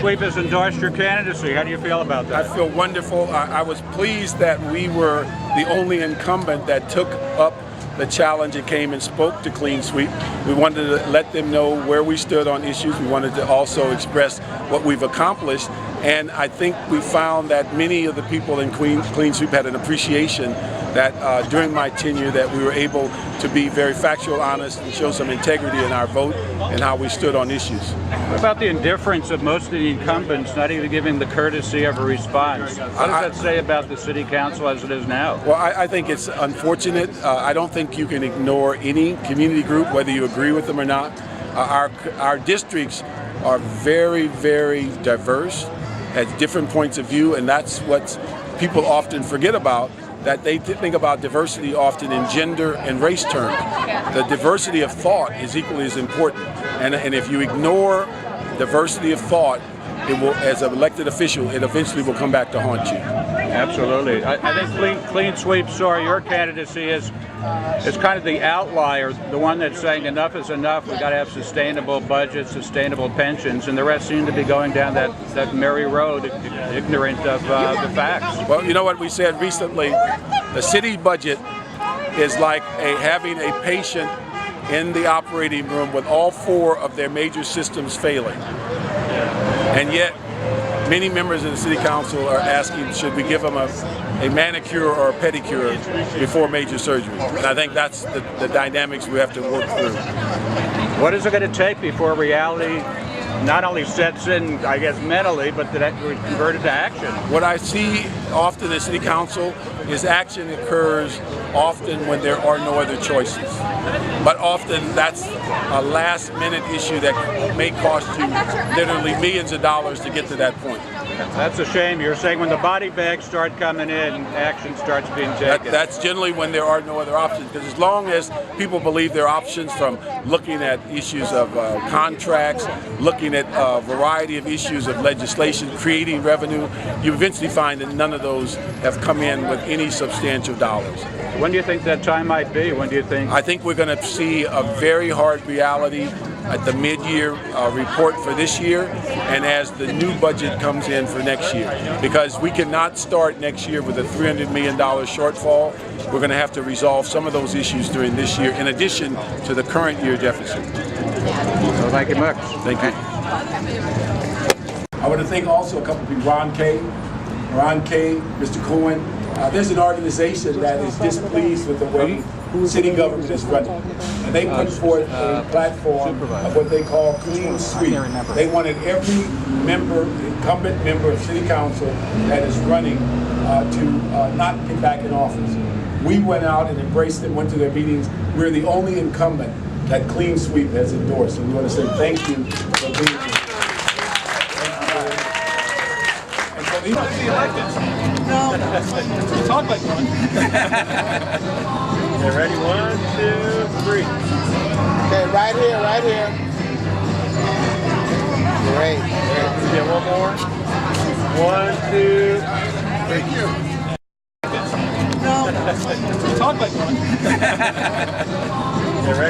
Sweep has endorsed your candidacy. How do you feel about that? I feel wonderful. I was pleased that we were the only incumbent that took up the challenge and came and spoke to Clean Sweep. We wanted to let them know where we stood on issues. We wanted to also express what we've accomplished. And I think we found that many of the people in Clean Sweep had an appreciation that during my tenure that we were able to be very factual, honest, and show some integrity in our vote and how we stood on issues. What about the indifference of most of the incumbents not even giving the courtesy of a response? What does that say about the city council as it is now? Well, I think it's unfortunate. I don't think you can ignore any community group, whether you agree with them or not. Our districts are very, very diverse, has different points of view, and that's what people often forget about, that they think about diversity often in gender and race terms. The diversity of thought is equally as important. And if you ignore diversity of thought, it will, as an elected official, it eventually will come back to haunt you. Absolutely. I think Clean Sweep saw your candidacy as kind of the outlier, the one that's saying enough is enough, we got to have sustainable budgets, sustainable pensions, and the rest seem to be going down that merry road, ignorant of the facts. Well, you know what we said recently, the city budget is like having a patient in the operating room with all 4 of their major systems failing. And yet, many members of the city council are asking, should we give them a manicure or a pedicure before major surgery? And I think that's the dynamics we have to work through. What is it going to take before reality not only sets in, I guess, mentally, but that we're converted to action? What I see often in city council is action occurs often when there are no other choices. But often that's a last minute issue that may cost you literally millions of dollars to get to that point. That's a shame. You're saying when the body bags start coming in, action starts being taken. That's generally when there are no other options, because as long as people believe there are options, from looking at issues of contracts, looking at a variety of issues of legislation, creating revenue, you eventually find that none of those have come in with any substantial dollars. When do you think that time might be? When do you think? I think we're going to see a very hard reality at the mid-year report for this year, and as the new budget comes in for next year, because we cannot start next year with a $300 million shortfall. We're going to have to resolve some of those issues during this year, in addition to the current year deficit. Well, thank you much. Thank you. I want to thank also a couple of people, Ron Kay, Mr. Cohen. There's an organization that is displeased with the way city government is running. And they put forth a platform of what they call Clean Sweep. They wanted every incumbent member of city council that is running to not get back in office. We went out and embraced them, went to their meetings. We're the only incumbent that Clean Sweep has endorsed. And we want to say thank you for being here. And so these are the elected. No. You talk like one. Okay, ready? 1, 2, 3. Okay, right here, right here. Great. Yeah, one more. 1, 2, 3. No. You talk like one.